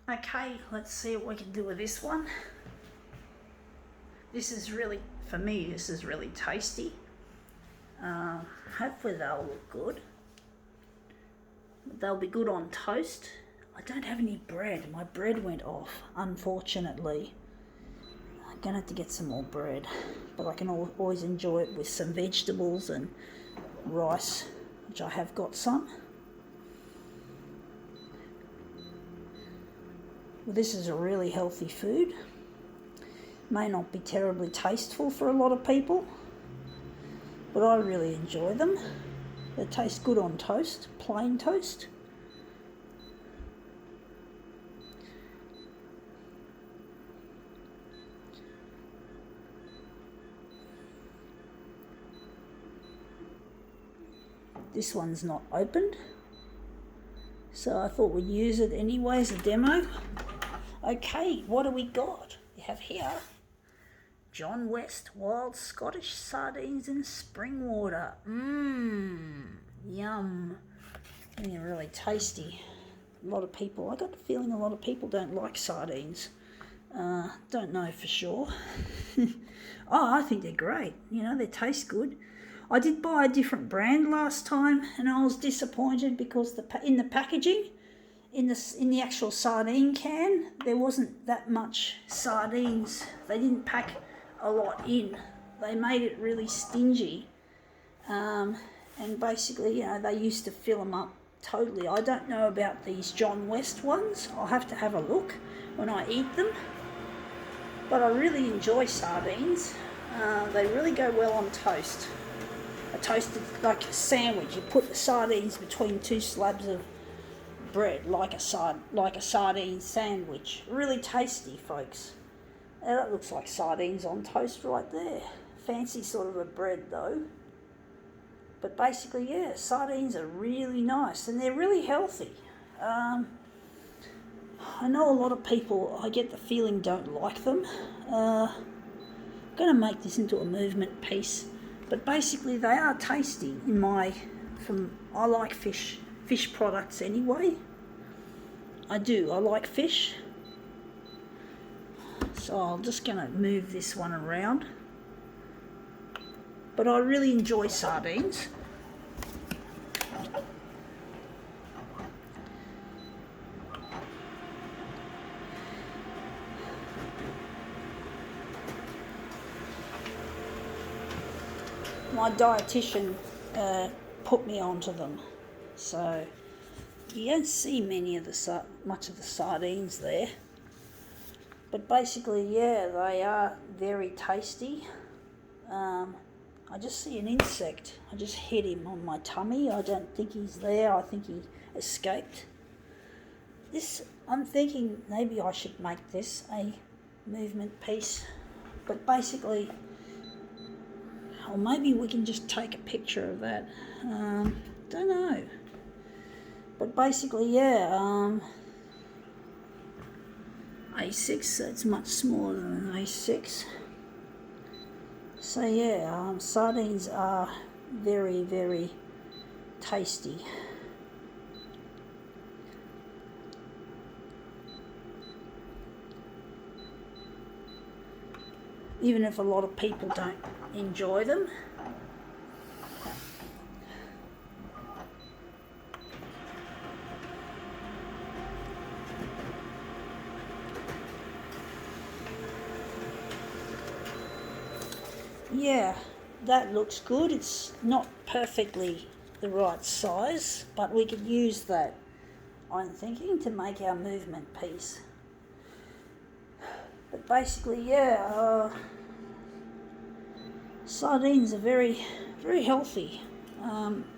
Okay, let's see what we can do with this one. This is really, for me, this is really tasty. Hopefully they'll look good. They'll be good on toast. I don't have any bread. My bread went off, unfortunately. I'm going to have to get some more bread. But I can always enjoy it with some vegetables and rice, which I have got some. Well, this is a really healthy food. May not be terribly tasteful for a lot of people, but I really enjoy them. They taste good on toast, plain toast. This one's not opened, so I thought we'd use it anyway as a demo. Okay, what do we got? We have here John West Wild Scottish Sardines in spring water. Yum. They're really tasty. A lot of people, I got the feeling a lot of people don't like sardines. Don't know for sure. I think they're great. You know, they taste good. I did buy a different brand last time, and I was disappointed because in the packaging, in the actual sardine can, there wasn't that much sardines. They didn't pack a lot in. They made it really stingy, and basically, you know, they used to fill them up totally. I don't know about these John West ones. I'll have to have a look when I eat them. But I really enjoy sardines. They really go well on toast. A toasted, like a sandwich. You put the sardines between two slabs of bread, like a sardine sandwich. Really tasty, folks. Now, that looks like sardines on toast right there. Fancy sort of a bread though. But basically, yeah, sardines are really nice and they're really healthy. I know a lot of people, I get the feeling, don't like them. I'm going to make this into a movement piece. But basically, they are tasty I like fish products anyway. I do, I like fish. So I'm just going to move this one around. But I really enjoy sardines. My dietitian put me onto them, so you don't see much of the sardines there. But basically, yeah, they are very tasty. I just see an insect. I just hit him on my tummy. I don't think he's there. I think he escaped. I'm thinking maybe I should make this a movement piece. But basically, or maybe we can just take a picture of that. Don't know. But basically, yeah, A6, that's much smaller than an A6. So yeah, sardines are very, very tasty. Even if a lot of people don't enjoy them. Yeah, that looks good. It's not perfectly the right size, but we could use that, I'm thinking, to make our movement piece. But basically, yeah, sardines are very, very healthy,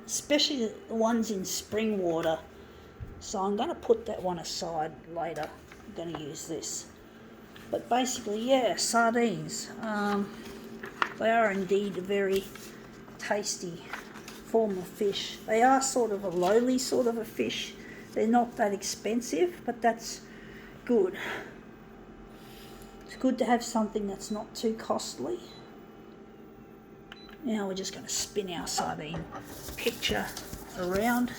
especially the ones in spring water. So I'm going to put that one aside later. I'm going to use this. But basically, yeah, sardines. They are indeed a very tasty form of fish. They are sort of a lowly sort of a fish. They're not that expensive, but that's good. It's good to have something that's not too costly. Now we're just going to spin our sardine picture around.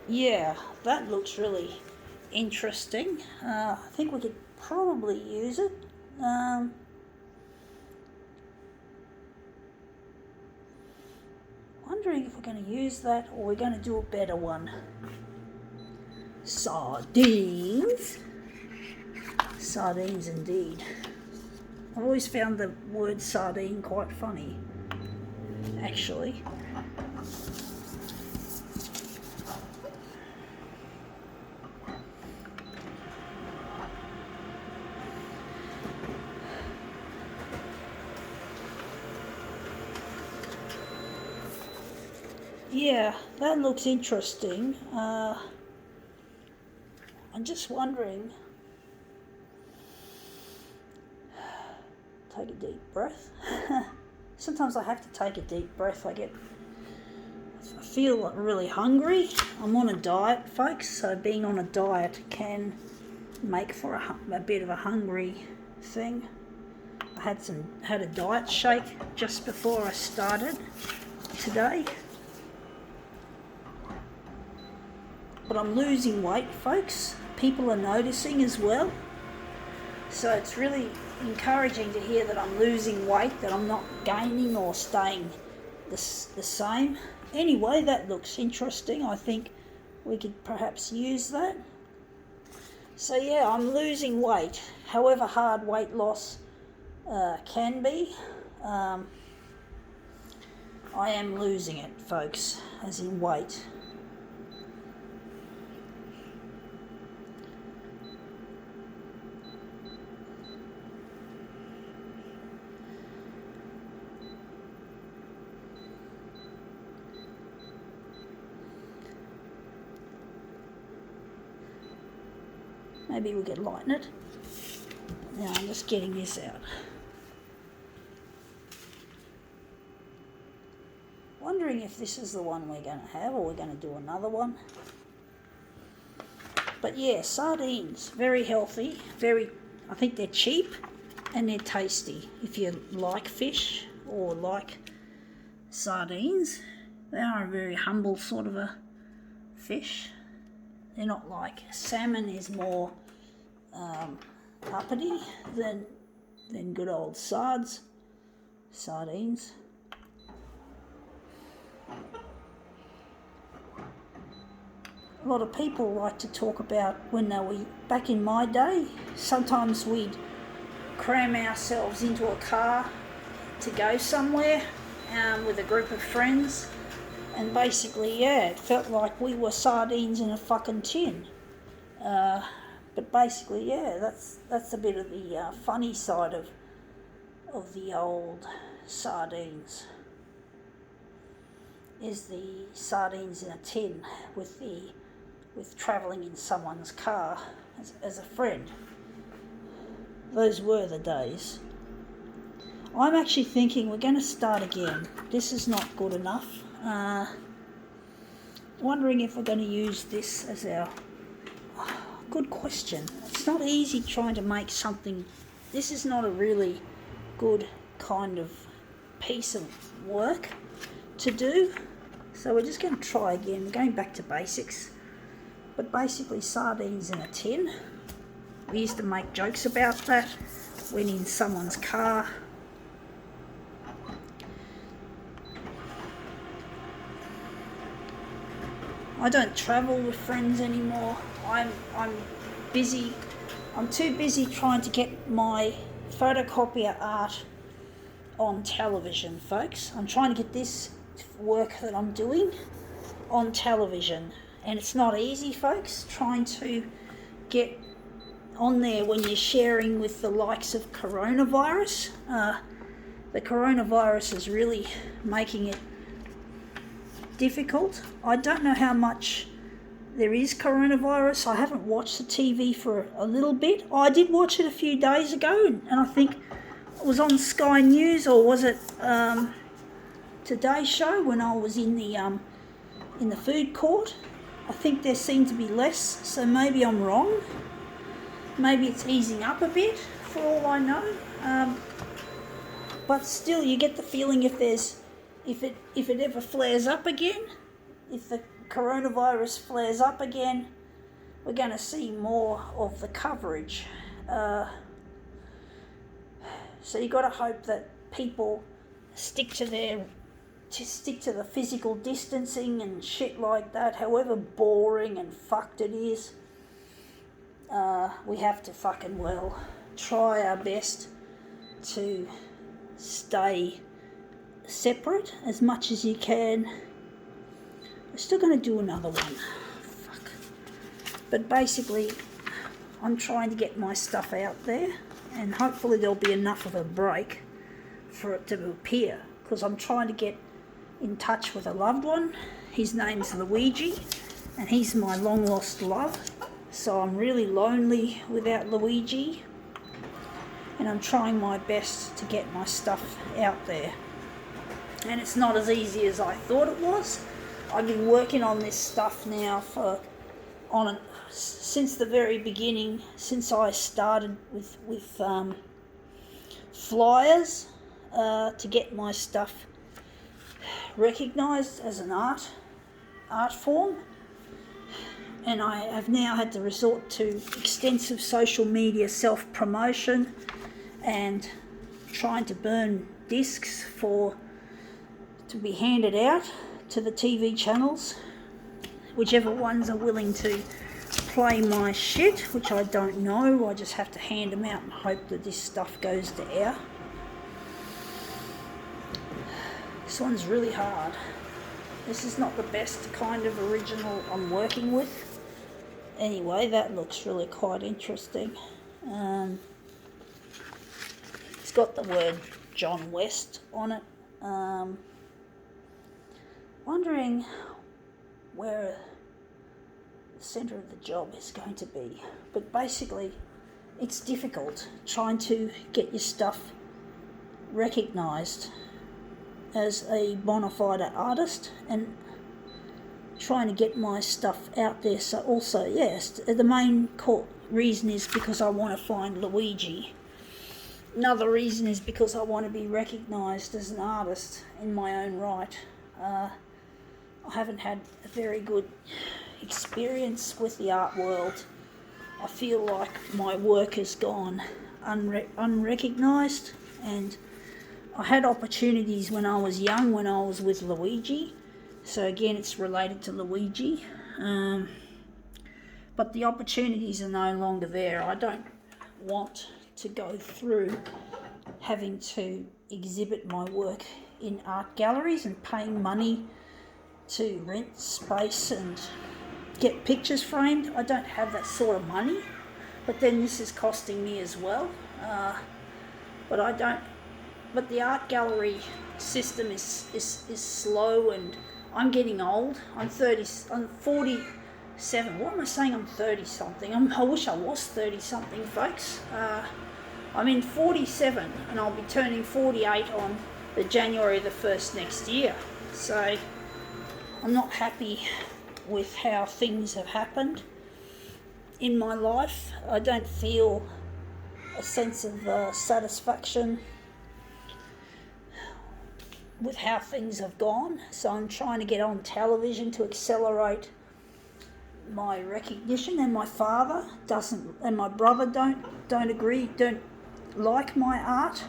Yeah, that looks really interesting. I think we could probably use it. Wondering if we're going to use that or we're going to do a better one. Sardines. Sardines indeed. I've always found the word sardine quite funny, actually. Yeah, that looks interesting. I'm just wondering. Take a deep breath. Sometimes I have to take a deep breath. I feel really hungry. I'm on a diet, folks, so being on a diet can make for a bit of a hungry thing. I had a diet shake just before I started today. But I'm losing weight, folks. People are noticing as well. So it's really encouraging to hear that I'm losing weight, that I'm not gaining or staying the same. Anyway, that looks interesting. I think we could perhaps use that. So yeah, I'm losing weight. However hard weight loss can be, I am losing it, folks, as in weight. Maybe we could lighten it. Now I'm just getting this out. Wondering if this is the one we're going to have or we're going to do another one. But yeah, sardines, very healthy, I think they're cheap and they're tasty. If you like fish or like sardines, they are a very humble sort of a fish. They're not like salmon is more uppity than good old sardines. A lot of people like to talk about when back in my day, sometimes we'd cram ourselves into a car to go somewhere with a group of friends. And basically, yeah, it felt like we were sardines in a fucking tin. But basically, yeah, that's a bit of the funny side of the old sardines. Is the sardines in a tin with travelling in someone's car as a friend. Those were the days. I'm actually thinking we're going to start again. This is not good enough. Wondering if we're going to use this as our... good question. It's not easy trying to make something... This is not a really good kind of piece of work to do. So we're just going to try again. We're going back to basics. But basically sardines in a tin. We used to make jokes about that when in someone's car. I don't travel with friends anymore. I'm busy. I'm too busy trying to get my photocopier art on television, folks. I'm trying to get this work that I'm doing on television. And it's not easy, folks, trying to get on there when you're sharing with the likes of coronavirus. The coronavirus is really making it difficult. I don't know how much there is coronavirus. I haven't watched the TV for a little bit. I did watch it a few days ago, and I think it was on Sky News, or was it Today's Show when I was in the food court. I think there seemed to be less, so maybe I'm wrong. Maybe it's easing up a bit, for all I know. But still, you get the feeling if it ever flares up again, if the coronavirus flares up again, we're going to see more of the coverage. So you've got to hope that people stick to the physical distancing and shit like that, however boring and fucked it is. We have to fucking try our best to stay separate as much as you can. We're still going to do another one. Fuck. But basically, I'm trying to get my stuff out there, and hopefully there'll be enough of a break for it to appear, because I'm trying to get in touch with a loved one. His name's Luigi, and he's my long lost love. So I'm really lonely without Luigi, and I'm trying my best to get my stuff out there. And it's not as easy as I thought it was. I've been working on this stuff now since the very beginning, since I started with flyers to get my stuff recognised as an art form. And I have now had to resort to extensive social media self-promotion and trying to burn discs to be handed out to the TV channels, whichever ones are willing to play my shit, which I don't know. I just have to hand them out and hope that this stuff goes to air. This one's really hard. This is not the best kind of original I'm working with. Anyway, that looks really quite interesting. It's got the word John West on it. Wondering where the centre of the job is going to be. But basically, it's difficult trying to get your stuff recognised as a bona fide artist, and trying to get my stuff out there. So also, yes, the main reason is because I want to find Luigi. Another reason is because I want to be recognised as an artist in my own right. I haven't had a very good experience with the art world. I feel like my work has gone unrecognised, and I had opportunities when I was young, when I was with Luigi. So again, it's related to Luigi. But the opportunities are no longer there. I don't want to go through having to exhibit my work in art galleries and paying money to rent space and get pictures framed. I don't have that sort of money. But then this is costing me as well. But the art gallery system is slow, and I'm getting old. I'm 47. What am I saying? I'm 30 something. I wish I was 30 something, folks. I'm in 47, and I'll be turning 48 on the January the 1st next year. So I'm not happy with how things have happened in my life. I don't feel a sense of satisfaction with how things have gone. So I'm trying to get on television to accelerate my recognition, and my father doesn't, and my brother don't like my art.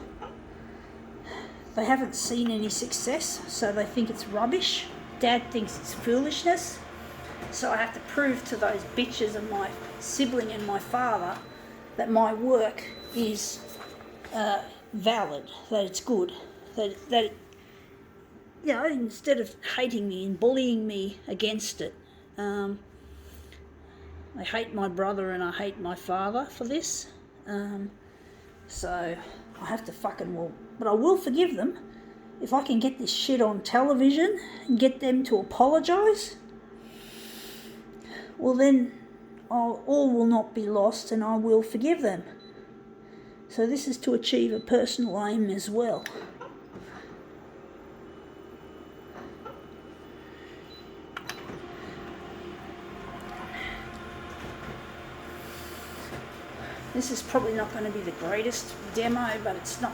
They haven't seen any success, so they think it's rubbish. Dad thinks it's foolishness. So I have to prove to those bitches and my sibling and my father that my work is valid, that it's good, that instead of hating me and bullying me against it. I hate my brother and I hate my father for this. So I have to but I will forgive them if I can get this shit on television and get them to apologise. Well, then all will not be lost, and I will forgive them. So this is to achieve a personal aim as well. This is probably not going to be the greatest demo, but it's not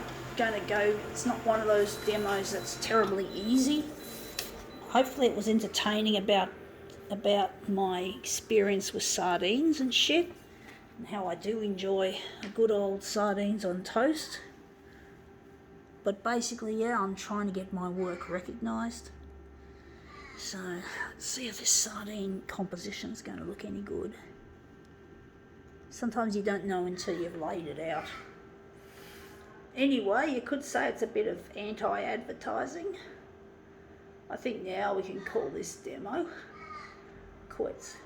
one of those demos that's terribly easy. Hopefully it was entertaining about about my experience with sardines and shit, and how I do enjoy a good old sardines on toast. But basically, yeah, I'm trying to get my work recognised. So, let's see if this sardine composition is going to look any good. Sometimes you don't know until you've laid it out. Anyway, you could say it's a bit of anti-advertising. I think now we can call this demo quits.